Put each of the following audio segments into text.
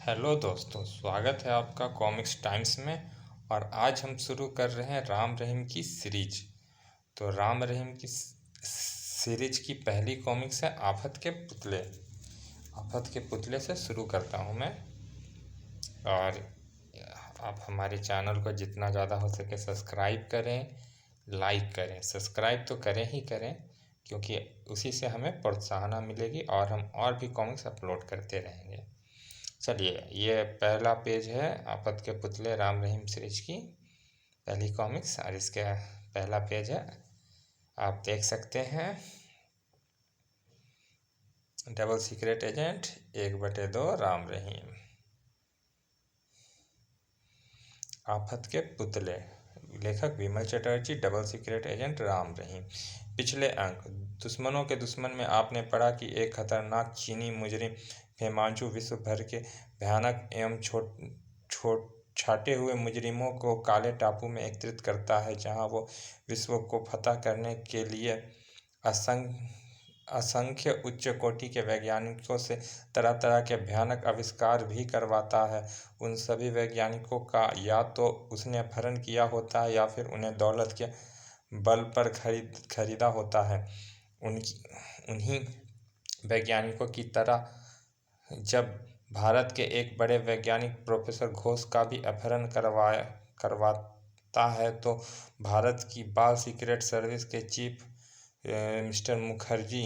Hello दोस्तों, स्वागत है आपका कॉमिक्स टाइम्स में। और आज हम शुरू कर रहे हैं राम रहीम की सीरीज। तो राम रहीम की सीरीज की पहली कॉमिक्स है आफत के पुतले। आफत के पुतले से शुरू करता हूं मैं। और आप हमारे चैनल को जितना ज़्यादा हो सके सब्सक्राइब करें, लाइक करें। सब्सक्राइब तो करें ही करें, क्योंकि उसी से हमें प्रोत्साहन मिलेगी और हम और भी कॉमिक्स अपलोड करते रहेंगे। चलिए, ये पहला पेज है आफत के पुतले राम रहीम सीरीज की पहली कॉमिक्स, और इसका पहला पेज है, आप देख सकते हैं। Double secret agent 1/2 Ram Rahim. आफत के पुतले, लेखक Vimal Chatterjee. Double secret agent Ram Rahim. पिछले अंक। दुश्मनों के दुश्मन में आपने पढ़ा कि एक खतरनाक चीनी मुजरिम हिमांशु विश्व भर के भयानक एवं छाटे हुए मुजरिमों को काले टापू में एकत्रित करता है, जहां वो विश्व को फतह करने के लिए असंख्य उच्च कोटि के वैज्ञानिकों से तरह तरह के भयानक आविष्कार भी करवाता है। उन सभी वैज्ञानिकों का या तो उसने अपहरण किया होता है या फिर उन्हें दौलत के बल पर खरीदा होता है। उन्हीं वैज्ञानिकों की तरह जब भारत के एक बड़े वैज्ञानिक प्रोफेसर घोष का भी अपहरण करवाता है, तो भारत की बाल सीक्रेट सर्विस के चीफ मिस्टर मुखर्जी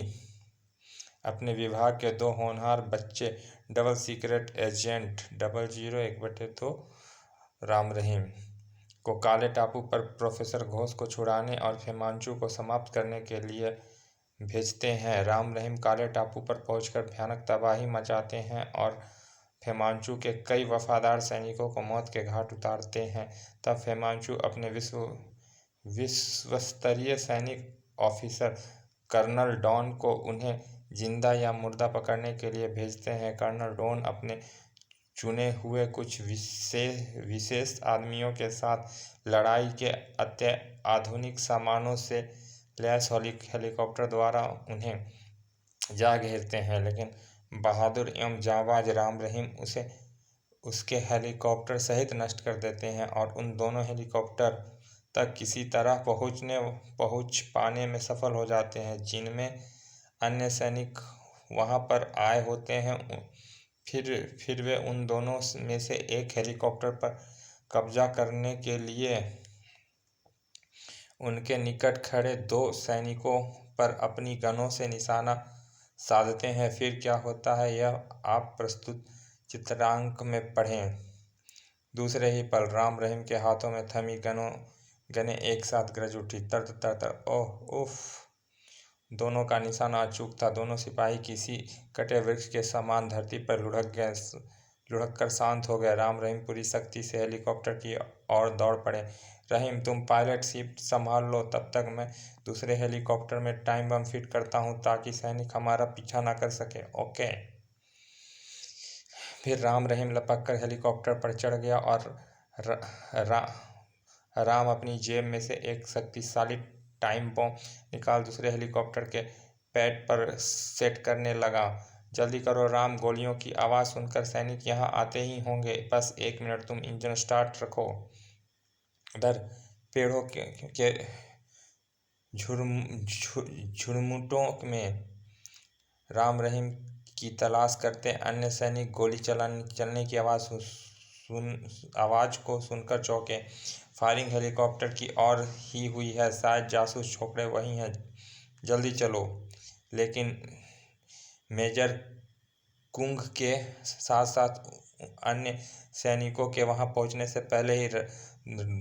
अपने विभाग के 2 होनहार बच्चे double secret agent 001/2 Ram Rahim को काले टापू पर प्रोफेसर घोष को छुड़ाने और हिमांशु को समाप्त करने के लिए भेजते हैं। राम रहीम काले टापू पर पहुंचकर भयानक तबाही मचाते हैं और हिमांशु के कई वफादार सैनिकों को मौत के घाट उतारते हैं। तब हिमांशु अपने विश्वस्तरीय सैनिक ऑफिसर कर्नल डॉन को उन्हें जिंदा या मुर्दा पकड़ने के लिए भेजते हैं। कर्नल डॉन अपने चुने हुए कुछ विशेष आदमियों के साथ लड़ाई के अत्याधुनिक सामानों से लैस हेलीकॉप्टर द्वारा उन्हें जा घेरते हैं, लेकिन बहादुर एवं जांबाज राम रहीम उसे उसके हेलीकॉप्टर सहित नष्ट कर देते हैं और उन दोनों हेलीकॉप्टर तक किसी तरह पहुंच पाने में सफल हो जाते हैं, जिनमें अन्य सैनिक वहां पर आए होते हैं। फिर वे उन दोनों में से एक हेलीकॉप्टर पर कब्जा करने के लिए उनके निकट खड़े 2 सैनिकों पर अपनी गनों से निशाना साधते हैं। फिर क्या होता है, यह आप प्रस्तुत चित्रांक में पढ़ें। दूसरे ही पल राम रहीम के हाथों में थमी गनें एक साथ गरज उठी। तर तर तर, ओह उफ! दोनों का निशाना अचूक था। दोनों सिपाही किसी कटे वृक्ष के समान धरती पर लुढ़क कर शांत हो गए। राम रहीम पूरी शक्ति से हेलीकॉप्टर की ओर दौड़ पड़े। रहीम, तुम पायलट सीट संभाल लो, तब तक मैं दूसरे हेलीकॉप्टर में टाइम बम फिट करता हूं ताकि सैनिक हमारा पीछा न कर सके। ओके। फिर राम रहीम लपक कर हेलीकॉप्टर पर चढ़ गया और राम अपनी जेब में से एक शक्तिशाली टाइम बम निकाल दूसरे हेलीकॉप्टर के पैड पर सेट करने लगा। जल्दी करो राम, गोलियों की आवाज़ सुनकर सैनिक यहाँ आते ही होंगे। बस 1 मिनट, तुम इंजन स्टार्ट रखो। उधर पेड़ों के झुरमुटों में राम रहीम की तलाश करते अन्य सैनिक गोली चलने की आवाज़ को सुनकर चौंके। फायरिंग हेलीकॉप्टर की ओर ही हुई है, शायद जासूस छोकरे वही हैं, जल्दी चलो। लेकिन मेजर कुंग के साथ साथ अन्य सैनिकों के वहां पहुंचने से पहले ही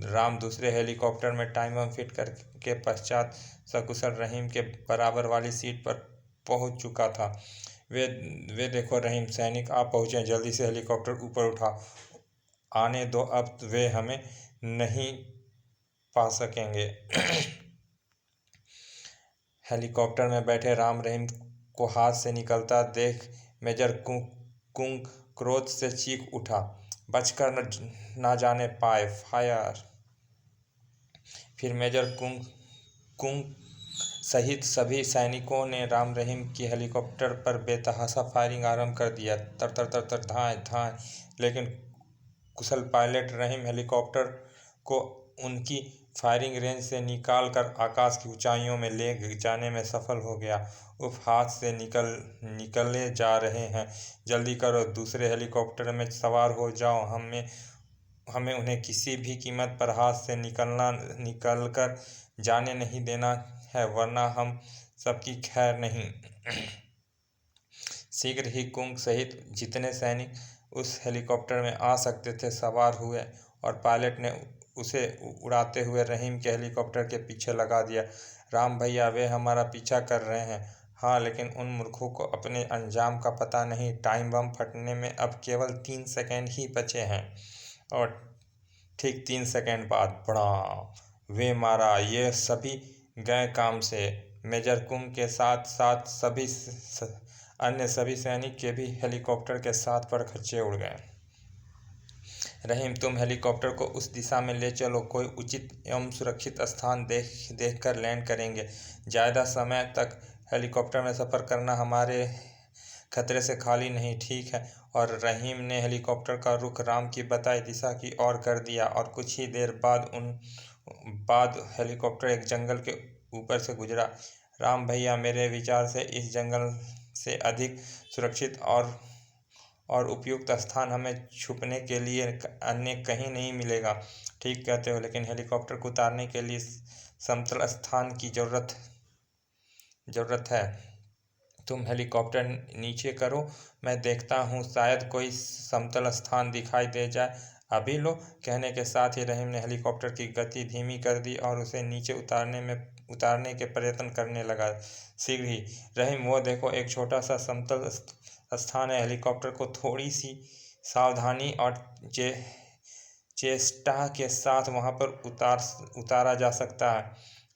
राम दूसरे हेलीकॉप्टर में टाइम बम फिट करके पश्चात सकुशल रहीम के बराबर वाली सीट पर पहुंच चुका था। वे देखो रहीम, सैनिक आ पहुंचे, जल्दी से हेलीकॉप्टर ऊपर उठा आने दो, अब वे हमें नहीं पा सकेंगे। हेलीकॉप्टर में बैठे राम रहीम को हाथ से निकलता देख मेजर कुंग क्रोध से चीख उठा, बचकर न जाने पाए, फायर! फिर मेजर कुंग सहित सभी सैनिकों ने राम रहीम की हेलीकॉप्टर पर बेतहाशा फायरिंग आरंभ कर दिया। तर तर तर तर धाएं धाएं। लेकिन कुशल पायलट रहीम हेलीकॉप्टर को उनकी फायरिंग रेंज से निकाल कर आकाश की ऊंचाइयों में ले जाने में सफल हो गया। उफ, हाथ से निकले जा रहे हैं। जल्दी करो, दूसरे हेलीकॉप्टर में सवार हो जाओ। हमें हमें उन्हें किसी भी कीमत पर हाथ से निकल कर जाने नहीं देना है, वरना हम सबकी खैर नहीं। शीघ्र ही कुंग सहित जितने सैनिक उस हेलीकॉप्टर में आ सकते थे सवार हुए और पायलट ने उसे उड़ाते हुए रहीम के हेलीकॉप्टर के पीछे लगा दिया। राम भैया, वे हमारा पीछा कर रहे हैं। हाँ, लेकिन उन मूर्खों को अपने अंजाम का पता नहीं। टाइम बम फटने में अब केवल 3 सेकंड ही बचे हैं। और ठीक 3 सेकंड बाद बड़ा वे मारा। ये सभी गए काम से। मेजर कुंग के साथ साथ अन्य सभी सैनिक के भी हेलीकॉप्टर के साथ परखच्चे उड़ गए। रहीम, तुम हेलीकॉप्टर को उस दिशा में ले चलो। कोई उचित एवं सुरक्षित स्थान देख कर लैंड करेंगे। ज़्यादा समय तक हेलीकॉप्टर में सफ़र करना हमारे खतरे से खाली नहीं, ठीक है। और रहीम ने हेलीकॉप्टर का रुख राम की बताई दिशा की ओर कर दिया और कुछ ही देर बाद हेलीकॉप्टर एक जंगल के ऊपर से गुजरा। राम भैया, मेरे विचार से इस जंगल से अधिक सुरक्षित और उपयुक्त स्थान हमें छुपने के लिए अन्य कहीं नहीं मिलेगा। ठीक कहते हो, लेकिन हेलीकॉप्टर को उतारने के लिए समतल स्थान की ज़रूरत है। तुम हेलीकॉप्टर नीचे करो, मैं देखता हूँ, शायद कोई समतल स्थान दिखाई दे जाए। अभी लो। कहने के साथ ही रहीम ने हेलीकॉप्टर की गति धीमी कर दी और उसे नीचे उतारने के प्रयत्न करने लगा। शीघ्र ही, रहीम, वो देखो, एक छोटा सा समतल स्थान है। हेलीकॉप्टर को थोड़ी सी सावधानी और चेष्टा के साथ वहां पर उतारा जा सकता है।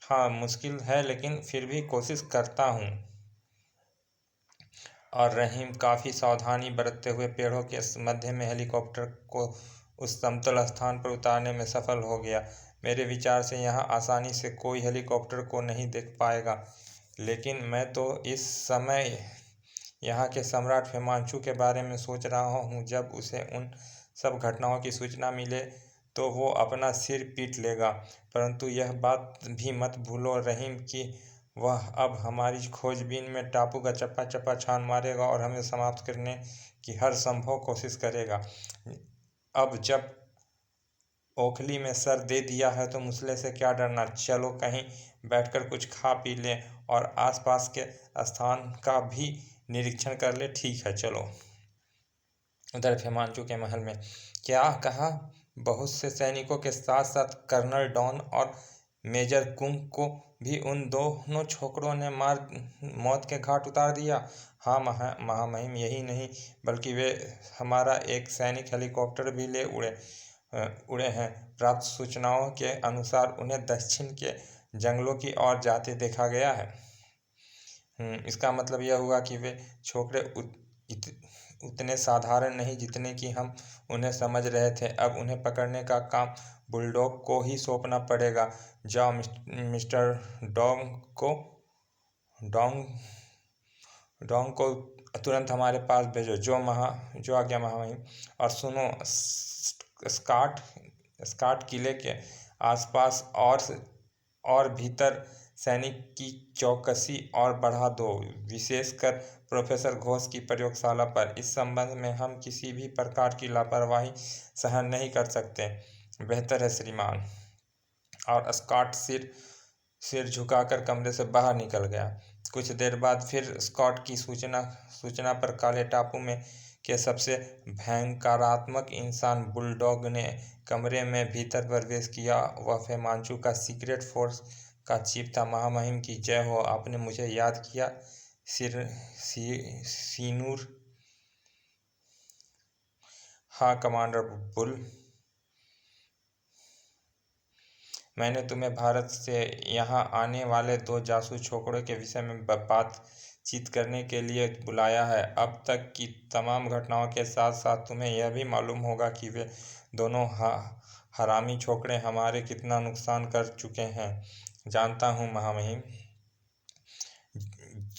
हाँ, मुश्किल है, लेकिन फिर भी कोशिश करता हूँ। और रहीम काफ़ी सावधानी बरतते हुए पेड़ों के मध्य में हेलीकॉप्टर को उस समतल स्थान पर उतारने में सफल हो गया। मेरे विचार से यहाँ आसानी से कोई हेलीकॉप्टर को नहीं देख पाएगा, लेकिन मैं तो इस समय यहाँ के सम्राट हिमांशु के बारे में सोच रहा हूँ। जब उसे उन सब घटनाओं की सूचना मिले तो वो अपना सिर पीट लेगा। परंतु यह बात भी मत भूलो रहीम कि वह अब हमारी खोजबीन में टापू का चप्पा चप्पा छान मारेगा और हमें समाप्त करने की हर संभव कोशिश करेगा। अब जब ओखली में सर दे दिया है तो मुसले से क्या डरना। चलो कहीं बैठकर कुछ खा पी लें और आसपास के स्थान का भी निरीक्षण कर ले। ठीक है, चलो। उधर हिमांशु के महल में क्या कहा, बहुत से सैनिकों के साथ साथ कर्नल डॉन और मेजर कुंग को भी उन दोनों छोकरों ने मार मौत के घाट उतार दिया। हाँ महामहिम, यही नहीं बल्कि वे हमारा एक सैनिक हेलीकॉप्टर भी ले उड़े हैं। प्राप्त सूचनाओं के अनुसार उन्हें दक्षिण के जंगलों की ओर जाते देखा गया है। इसका मतलब यह हुआ कि वे छोकरे उतने साधारण नहीं जितने कि हम उन्हें समझ रहे थे। अब उन्हें पकड़ने का काम बुलडॉग को ही सौंपना पड़ेगा। जाओ मिस्टर डोंग को तुरंत हमारे पास भेजो। जो आज्ञा महामहिम। और सुनो, स्कॉट किले के आसपास और भीतर सैनिक की चौकसी और बढ़ा दो, विशेषकर प्रोफेसर घोष की प्रयोगशाला पर। इस संबंध में हम किसी भी प्रकार की लापरवाही सहन नहीं कर सकते। बेहतर है श्रीमान। और स्कॉट सिर झुकाकर कमरे से बाहर निकल गया। कुछ देर बाद फिर स्कॉट की सूचना पर काले टापू में के सबसे भयंकरात्मक इंसान बुलडॉग ने कमरे में भीतर प्रवेश किया। वह हिमांशु का सीक्रेट फोर्स का चीफ था। महामहिम की जय हो, आपने मुझे याद किया। सीनूर। हाँ कमांडर बुल, मैंने तुम्हें भारत से यहाँ आने वाले 2 जासूस छोकरों के विषय में बातचीत करने के लिए बुलाया है। अब तक की तमाम घटनाओं के साथ साथ तुम्हें यह भी मालूम होगा कि वे दोनों हरामी छोकरे हमारे कितना नुकसान कर चुके हैं। जानता हूँ महामहिम।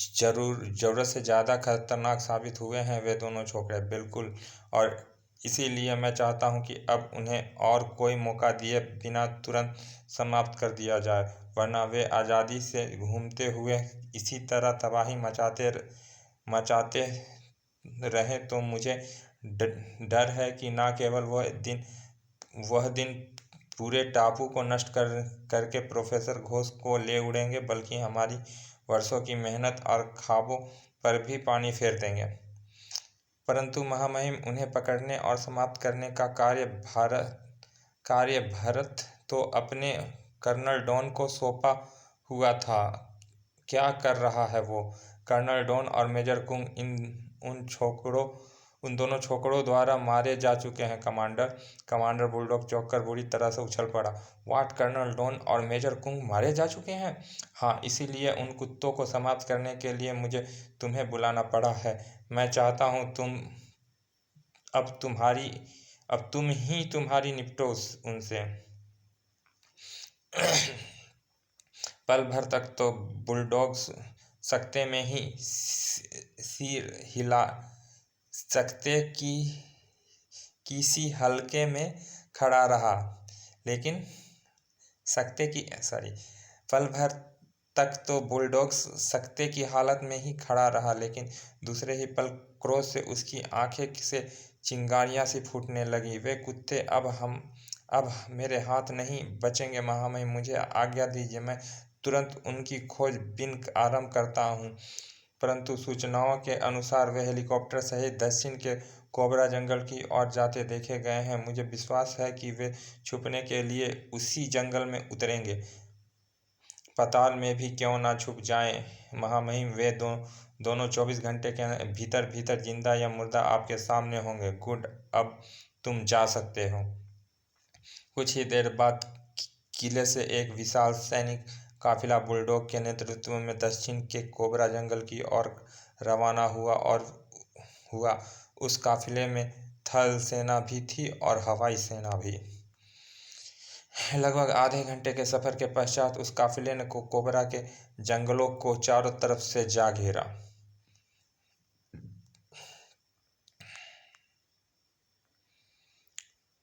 ज़रूरत से ज़्यादा खतरनाक साबित हुए हैं वे दोनों छोकरे, बिल्कुल। और इसीलिए मैं चाहता हूं कि अब उन्हें और कोई मौका दिए बिना तुरंत समाप्त कर दिया जाए, वरना वे आज़ादी से घूमते हुए इसी तरह तबाही मचाते रहें तो मुझे डर है कि न केवल वह दिन पूरे टापू को नष्ट करके प्रोफेसर घोष को ले उड़ेंगे, बल्कि हमारी वर्षों की मेहनत और ख्वाबों पर भी पानी फेर देंगे। परंतु महामहिम, उन्हें पकड़ने और समाप्त करने का कार्य भरत तो अपने कर्नल डॉन को सौंपा हुआ था। क्या कर रहा है वो? कर्नल डॉन और मेजर कुंग उन दोनों छोकरों द्वारा मारे जा चुके हैं कमांडर। कमांडर बुलडॉग चौंककर बुरी तरह से उछल पड़ा। व्हाट? कर्नल डॉन और मेजर कुंग मारे जा चुके हैं? हाँ, इसीलिए उन कुत्तों को समाप्त करने के लिए मुझे तुम्हें बुलाना पड़ा है। मैं चाहता हूँ अब तुम ही निपटो उनसे। पल भर तक तो बुलडॉग सकते में ही सिर हिला सकते की सी हल्के में खड़ा रहा, लेकिन पल भर तक तो बुलडॉग सकते की हालत में ही खड़ा रहा, लेकिन दूसरे ही पल क्रोध से उसकी आंखें से चिंगारियां सी फूटने लगी। वे कुत्ते अब मेरे हाथ नहीं बचेंगे महामहिम, मुझे आज्ञा दीजिए, मैं तुरंत उनकी खोजबीन आरंभ करता हूँ। परंतु सूचनाओं के अनुसार वे हेलीकॉप्टर सहित दक्षिण के कोबरा जंगल की ओर जाते देखे गए हैं। मुझे विश्वास है कि वे छुपने के लिए उसी जंगल में उतरेंगे। पाताल में भी क्यों ना छुप जाएं महामहिम, वे दोनों 24 घंटे के भीतर जिंदा या मुर्दा आपके सामने होंगे। गुड, अब तुम जा सकते हो। कुछ ही देर बाद किले से एक विशाल सैनिक काफिला बुलडॉग के नेतृत्व में दक्षिण के कोबरा जंगल की ओर रवाना हुआ। उस काफिले में थल सेना भी थी और हवाई सेना भी। लगभग आधे घंटे के सफर के पश्चात उस काफिले ने कोबरा के जंगलों को चारों तरफ से जा घेरा।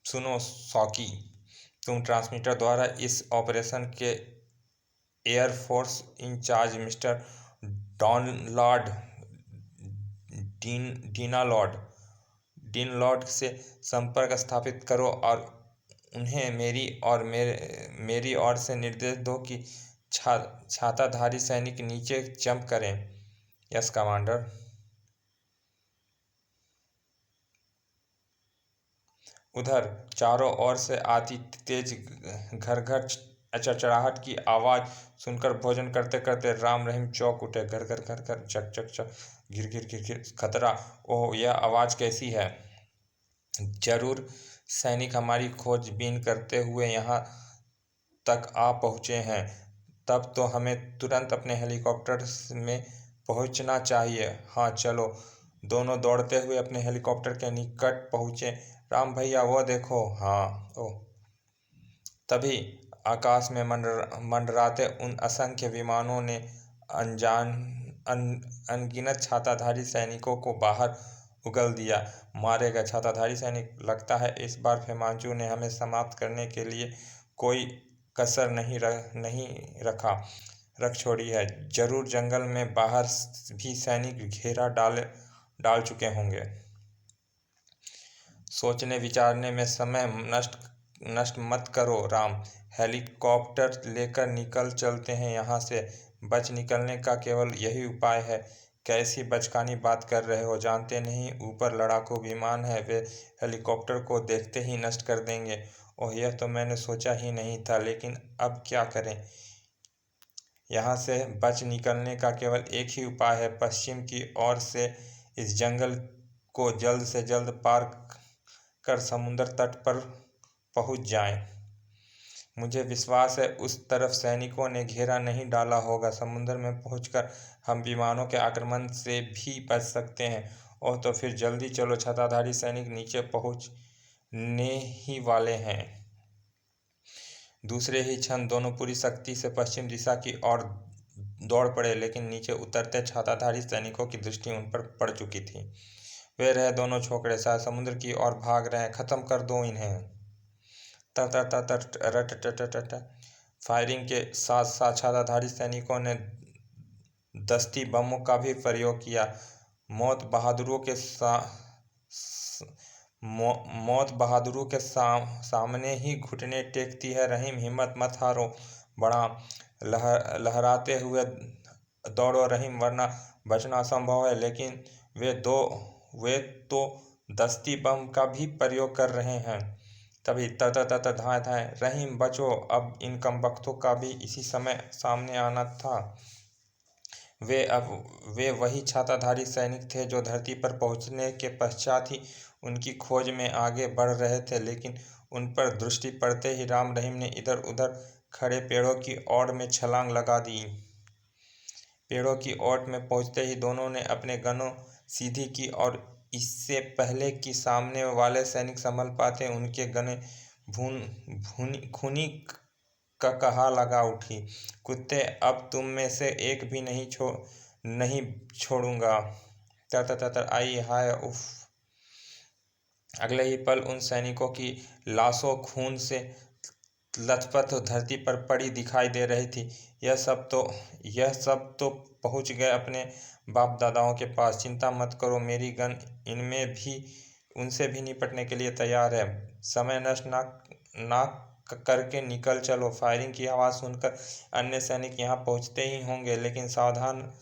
सुनो सॉकी, तुम ट्रांसमीटर द्वारा इस ऑपरेशन के एयरफोर्स इंचार्ज मिस्टर डीनलॉड से संपर्क स्थापित करो और उन्हें मेरी ओर से निर्देश दो कि छाताधारी सैनिक नीचे जंप करें। Yes commander. उधर चारों ओर से आती तेज घर चरचराहट की आवाज सुनकर भोजन करते करते राम रहीम चौंक उठे। घर चक चक चक, घिर खतरा। ओह, यह आवाज कैसी है? जरूर सैनिक हमारी खोजबीन करते हुए यहाँ तक आ पहुँचे हैं। तब तो हमें तुरंत अपने हेलीकॉप्टर में पहुँचना चाहिए। हाँ चलो। दोनों दौड़ते हुए अपने हेलीकॉप्टर के निकट पहुँचे। राम भैया, वो देखो। हाँ। ओह। तभी आकाश में मंडराते उन असंख्य विमानों ने अनगिनत छाताधारी सैनिकों को बाहर उगल दिया। मारे गए छाताधारी सैनिक। लगता है इस बार फेमांचू ने हमें समाप्त करने के लिए कोई कसर नहीं रख छोड़ी है। जरूर जंगल में बाहर भी सैनिक घेरा डाल चुके होंगे। सोचने विचारने में समय नष्ट मत करो राम, हेलीकॉप्टर लेकर निकल चलते हैं यहाँ से। बच निकलने का केवल यही उपाय है। कैसी बचकानी बात कर रहे हो? जानते नहीं ऊपर लड़ाकू विमान है, वे हेलीकॉप्टर को देखते ही नष्ट कर देंगे। ओह, यह तो मैंने सोचा ही नहीं था, लेकिन अब क्या करें? यहाँ से बच निकलने का केवल एक ही उपाय है। पश्चिम की ओर से इस जंगल को जल्द से जल्द पार कर समुद्र तट पर पहुँच जाएं। मुझे विश्वास है उस तरफ सैनिकों ने घेरा नहीं डाला होगा। समुद्र में पहुंचकर हम विमानों के आक्रमण से भी बच सकते हैं। ओह, तो फिर जल्दी चलो, छाताधारी सैनिक नीचे पहुंचने ही वाले हैं। दूसरे ही क्षण दोनों पूरी शक्ति से पश्चिम दिशा की ओर दौड़ पड़े, लेकिन नीचे उतरते छाताधारी सैनिकों की दृष्टि उन पर पड़ चुकी थी। वे रहे दोनों छोकरे, शायद समुद्र की ओर भाग रहे हैं। खत्म कर दो इन्हें। तर तर तर तर रट टट टट। फायरिंग के साथ साथ छाताधारी सैनिकों ने दस्ती बमों का भी प्रयोग किया। मौत बहादुरों के सामने ही घुटने टेकती है। रहीम, हिम्मत मत हारो, बड़ा लहराते हुए दौड़ो रहीम, वरना बचना असंभव है। लेकिन वे तो दस्ती बम का भी प्रयोग कर रहे हैं। तभी तत तत धाए धाए, रहीम बचो, अब इन कमबख्तों का भी इसी समय सामने आना था। वे वही छाताधारी सैनिक थे जो धरती पर पहुंचने के पश्चात ही उनकी खोज में आगे बढ़ रहे थे। लेकिन उन पर दृष्टि पड़ते ही राम रहीम ने इधर उधर खड़े पेड़ों की ओट में छलांग लगा दी। पेड़ों की ओट में पहुंचते ही दोनों ने अपने गनों सीधी की, और इससे पहले कि सामने वाले सैनिक संभल पाते, उनके गने खूनी कहा लगा उठी। कुत्ते, अब तुम में से एक भी नहीं छोड़ूंगा। तर तर तर, आई हाय उफ। अगले ही पल उन सैनिकों की लाशों खून से लथपथ धरती पर पड़ी दिखाई दे रही थी। यह सब तो पहुंच गए अपने बाप दादाओं के पास। चिंता मत करो, मेरी गन उनसे भी निपटने के लिए तैयार है। समय नष्ट ना करके निकल चलो। फायरिंग की आवाज़ सुनकर अन्य सैनिक यहाँ पहुँचते ही होंगे, लेकिन सावधान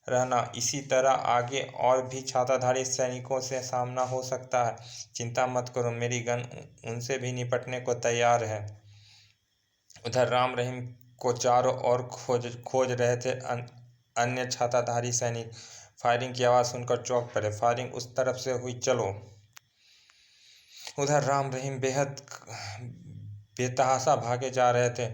रहना, इसी तरह आगे और भी छाताधारी सैनिकों से सामना हो सकता है। चिंता मत करो, मेरी गन उनसे भी निपटने को तैयार है। उधर राम रहीम को चारों ओर खोज रहे थे अन्य छाताधारी सैनिक। फायरिंग की आवाज़ सुनकर चौंक पड़े। फायरिंग उस तरफ से हुई, चलो। उधर राम रहीम बेहद बेतहाशा भागे जा रहे थे।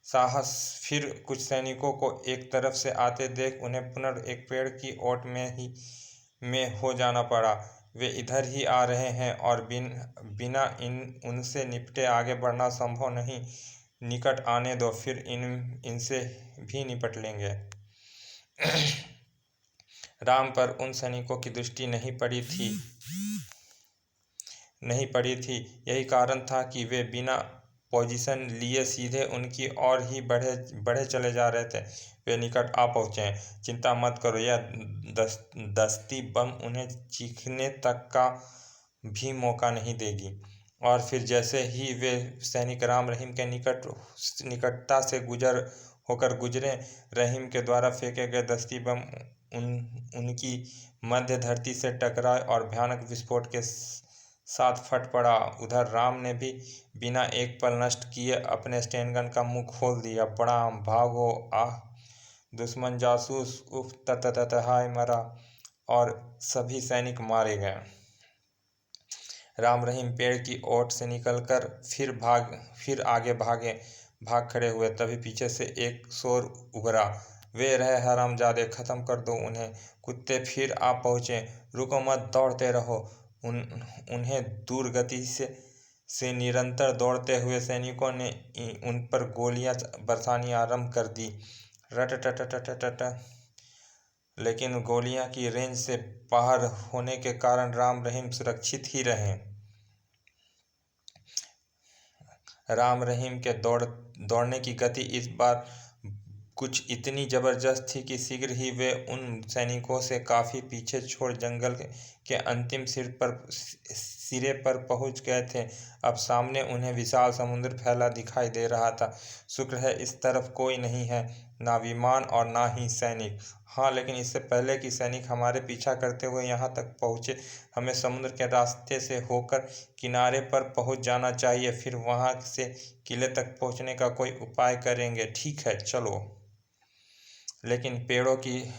साहस फिर कुछ सैनिकों को एक तरफ से आते देख उन्हें पुनः एक पेड़ की ओट में हो जाना पड़ा। वे इधर ही आ रहे हैं और बिना उनसे निपटे आगे बढ़ना संभव नहीं। निकट आने दो, फिर इनसे भी निपट लेंगे। राम पर उन सैनिकों की दृष्टि नहीं पड़ी थी। यही कारण था कि वे बिना पोजीशन लिए सीधे उनकी ओर ही बढ़े चले जा रहे थे। वे निकट आ पहुंचे। चिंता मत करो, यह दस्ती बम उन्हें चीखने तक का भी मौका नहीं देगी। और फिर जैसे ही वे सैनिक राम रहीम के निकटता से होकर गुजरे, रहीम के द्वारा फेंके गए दस्ती बम उनकी मध्य धरती से टकराए और भयानक विस्फोट के साथ फट पड़ा। उधर राम ने भी बिना एक पल नष्ट किए अपने स्टेनगन का मुंह खोल दिया। प्रणाम, भागो, आह दुश्मन जासूस, उफ तत हाय मरा, और सभी सैनिक मारे गए। राम रहीम पेड़ की ओट से निकलकर फिर आगे भाग खड़े हुए। तभी पीछे से एक शोर उभरा, वे रहे हरामजादे, खत्म कर दो उन्हें। कुत्ते फिर आ पहुंचे। रुको मत, दौड़ते रहो। उन्हें दूर गति से निरंतर दौड़ते हुए सैनिकों ने उन पर गोलियां बरसानी आरंभ कर दी। रट। लेकिन गोलियां की रेंज से बाहर होने के कारण राम रहीम सुरक्षित ही रहे। राम रहीम के दौड़ने की गति इस बार कुछ इतनी जबरदस्त थी कि शीघ्र ही वे उन सैनिकों से काफी पीछे छोड़ जंगल के अंतिम सिरे पर पहुंच गए थे। अब सामने उन्हें विशाल समुद्र फैला दिखाई दे रहा था। शुक्र है इस तरफ कोई नहीं है, ना विमान और ना ही सैनिक। हाँ, लेकिन इससे पहले कि सैनिक हमारे पीछा करते हुए यहाँ तक पहुँचे, हमें समुद्र के रास्ते से होकर किनारे पर पहुँच जाना चाहिए। फिर वहाँ से किले तक पहुँचने का कोई उपाय करेंगे। ठीक है, चलो। लेकिन पेड़ों की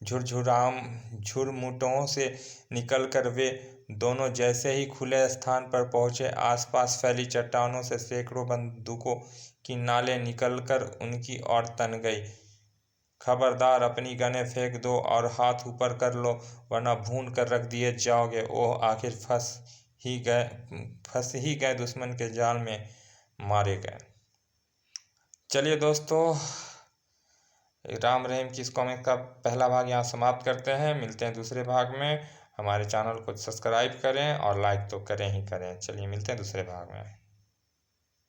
झुरमुटों से निकलकर वे दोनों जैसे ही खुले स्थान पर पहुंचे, आसपास फैली चट्टानों से सैकड़ों बंदूकों की नालें निकलकर उनकी ओर तन गई। खबरदार, अपनी गनें फेंक दो और हाथ ऊपर कर लो, वरना भून कर रख दिए जाओगे। ओह, आखिर फंस ही गए, दुश्मन के जाल में मारे गए। चलिए दोस्तों, राम रहीम की इस कॉमिक का पहला भाग यहाँ समाप्त करते हैं। मिलते हैं दूसरे भाग में। हमारे चैनल को सब्सक्राइब करें और लाइक तो करें ही करें। चलिए मिलते हैं दूसरे भाग में।